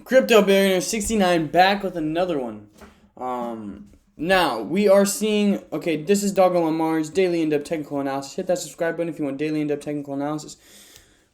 Crypto Billionaire 69 back with another one. Now we are seeing. Okay, this is Dogelon Mars daily in-depth technical analysis. Hit that subscribe button if you want daily in-depth technical analysis.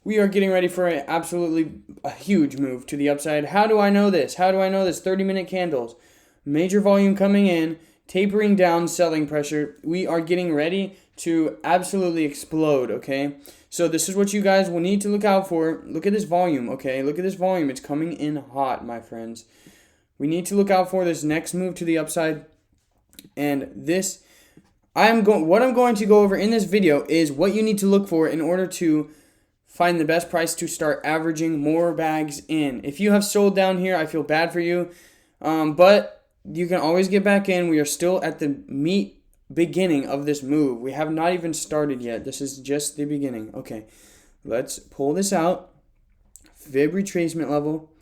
We are getting ready for a huge move to the upside. How do I know this? 30-minute candles, major volume coming in, tapering down, selling pressure. We are getting ready to absolutely explode. Okay. So this is what you guys will need to look out for. Look at this volume, okay? Look at this volume. It's coming in hot, my friends. We need to look out for this next move to the upside. And what I'm going to go over in this video is what you need to look for in order to find the best price to start averaging more bags in. If you have sold down here, I feel bad for you. But you can always get back in. We are still at the beginning of this move. We have not even started yet. This is just the beginning. Okay, let's pull this out. Fib retracement level.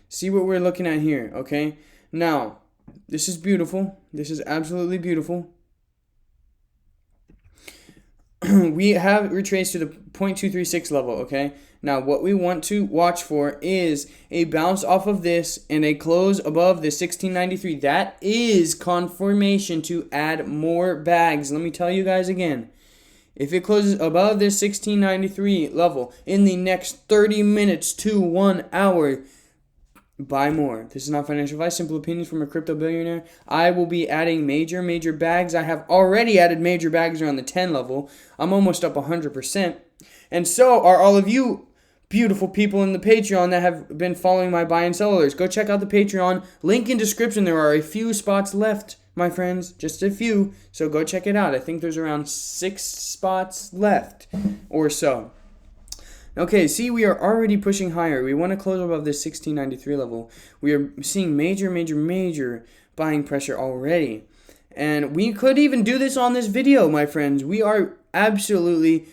See what we're looking at here. Okay, now this is beautiful. This is absolutely beautiful. We have retraced to the 0.236 level. Okay, now what we want to watch for is a bounce off of this and a close above the 1693. That is confirmation to add more bags. Let me tell you guys again. If it closes above this 1693 level in the next 30 minutes to 1 hour, buy more. This is not financial advice, simple opinions from a crypto billionaire. I will be adding major bags. I have already added major bags around the 10 level. I'm almost up 100%. And so are all of you beautiful people in the Patreon that have been following my buy and sell alerts. Go check out the Patreon. Link in description. There are a few spots left, my friends. Just a few. So go check it out. I think there's around 6 spots left or so. Okay, see, we are already pushing higher. We want to close above this 1693 level. We are seeing major buying pressure already. And we could even do this on this video, my friends. We are absolutely...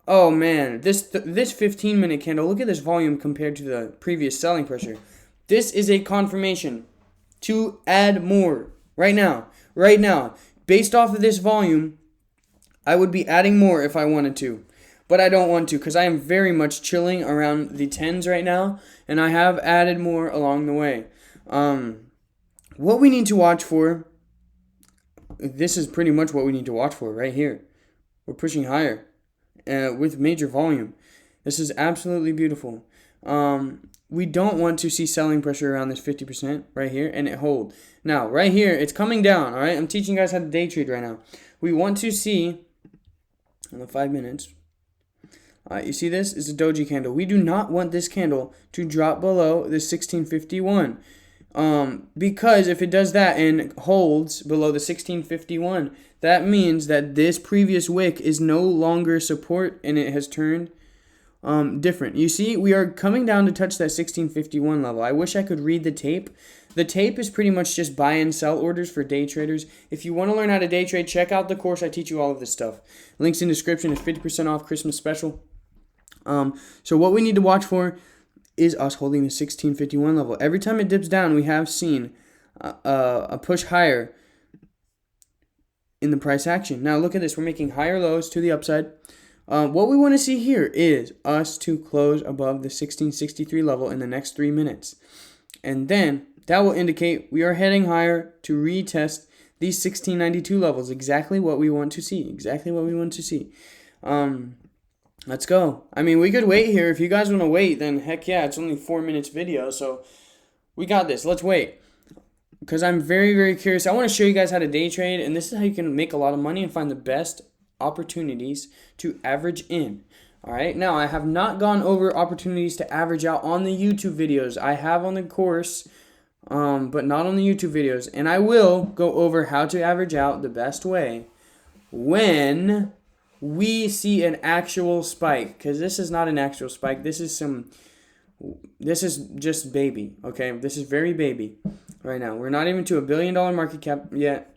Oh, man. This 15-minute candle, look at this volume compared to the previous selling pressure. This is a confirmation to add more right now. Right now. Based off of this volume, I would be adding more if I wanted to. But I don't want to because I am very much chilling around the 10s right now. And I have added more along the way. What we need to watch for, this is pretty much what we need to watch for right here. We're pushing higher with major volume. This is absolutely beautiful. We don't want to see selling pressure around this 50% right here and it hold. Now, right here, it's coming down, all right? I'm teaching you guys how to day trade right now. We want to see, in the 5 minutes... you see this is a doji candle. We do not want this candle to drop below the 1651. Because if it does that and holds below the 1651, that means that this previous wick is no longer support and it has turned different. You see, we are coming down to touch that 1651 level. I wish I could read the tape. The tape is pretty much just buy and sell orders for day traders. If you want to learn how to day trade, check out the course. I teach you all of this stuff. Links in description. It's 50% off Christmas special. So what we need to watch for is us holding the 1651 level. Every time it dips down, we have seen a push higher in the price action. Now look at this. We're making higher lows to the upside. What we want to see here is us to close above the 1663 level in the next 3 minutes. And then that will indicate we are heading higher to retest these 1692 levels. Exactly what we want to see. Let's go. I mean, we could wait here. If you guys want to wait, then heck yeah, it's only 4 minutes video, so we got this. Let's wait. Because I'm very curious. I want to show you guys how to day trade, and this is how you can make a lot of money and find the best opportunities to average in. Alright, now I have not gone over opportunities to average out on the YouTube videos. I have on the course, but not on the YouTube videos. And I will go over how to average out the best way when we see an actual spike, because this is not an actual spike. This is just baby, okay? This is very baby right now. We're not even to $1 billion market cap yet.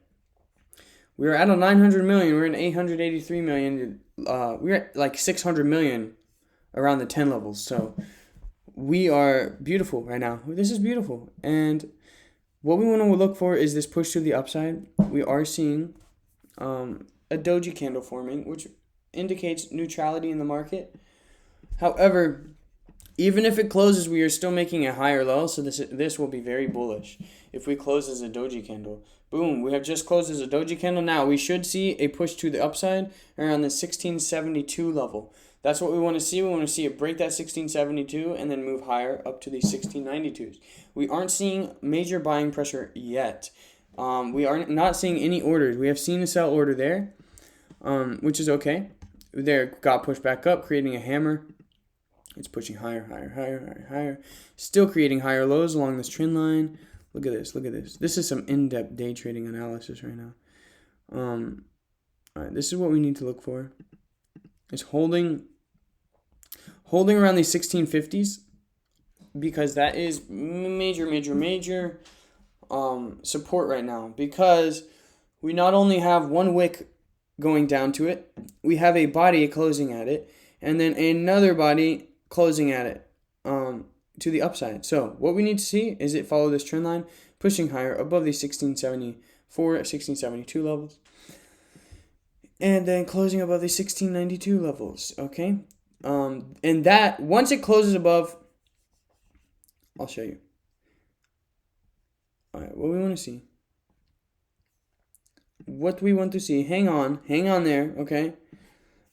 We're at a 900 million. We're at 883 million. We're at like 600 million around the 10 levels. So we are beautiful right now. This is beautiful. And what we want to look for is this push to the upside. We are seeing a doji candle forming, which indicates neutrality in the market. However, Even if it closes, we are still making a higher low, so this will be very bullish. If we close as a doji candle, boom, we have just closed as a doji candle. Now we should see a push to the upside around the 1672 level. That's what we want to see. We want to see it break that 1672 and then move higher up to the 1692s. We aren't seeing major buying pressure yet. We are not seeing any orders. We have seen a sell order there, which is okay. There, got pushed back up, creating a hammer. It's pushing higher, higher, higher, higher, higher. Still creating higher lows along this trend line. Look at this, look at this. This is some in-depth day trading analysis right now. All right, this is what we need to look for. It's holding around the 1650s, because that is major support right now, because we not only have one wick going down to it, we have a body closing at it, and then another body closing at it to the upside. So what we need to see is it follow this trend line, pushing higher above the 1674, 1672 levels, and then closing above the 1692 levels. Okay, and that once it closes above, I'll show you. All right, what we want to see. What we want to see. Hang on there. Okay.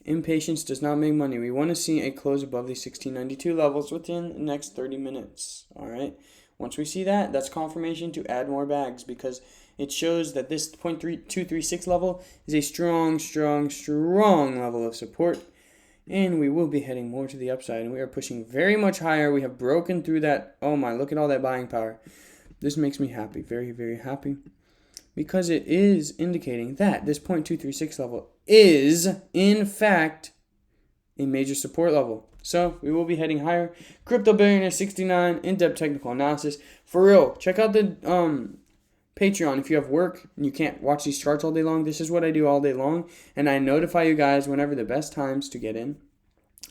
Impatience does not make money. We want to see a close above the 1692 levels within the next 30 minutes. All right. Once we see that, that's confirmation to add more bags, because it shows that this 0.236 level is a strong level of support, and we will be heading more to the upside, and we are pushing very much higher. We have broken through that. Oh my, look at all that buying power. This makes me happy, very happy, because it is indicating that this 0.236 level is, in fact, a major support level. So we will be heading higher. Crypto Billionaire 69, in-depth technical analysis. For real, check out the Patreon if you have work and you can't watch these charts all day long. This is what I do all day long, and I notify you guys whenever the best times to get in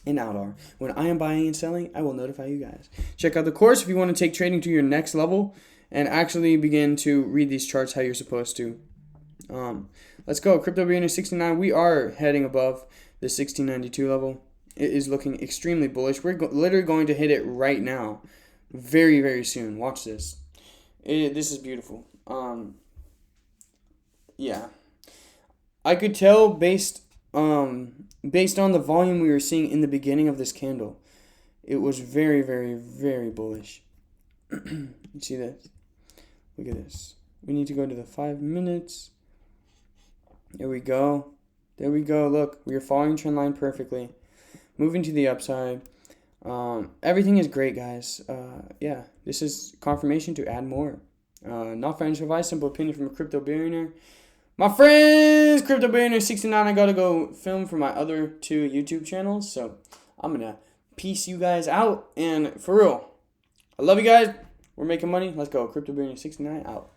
and out are. When I am buying and selling, I will notify you guys. Check out the course if you want to take trading to your next level and actually begin to read these charts how you're supposed to. Let's go. Crypto Billionaire 69. We are heading above the 1692 level. It is looking extremely bullish. We're literally going to hit it right now. Very soon. Watch this. This is beautiful. Yeah. I could tell based on the volume we were seeing in the beginning of this candle. It was very bullish. You see this? Look at this. We need to go to the 5 minutes. There we go. Look, we are following trend line perfectly. Moving to the upside. Everything is great, guys. Yeah, this is confirmation to add more. Not financial advice, simple opinion from a crypto billionaire. My friends, Crypto Billionaire 69, I gotta go film for my other 2 YouTube channels. So I'm gonna peace you guys out. And for real, I love you guys. We're making money. Let's go. Crypto Billionaire 69 out.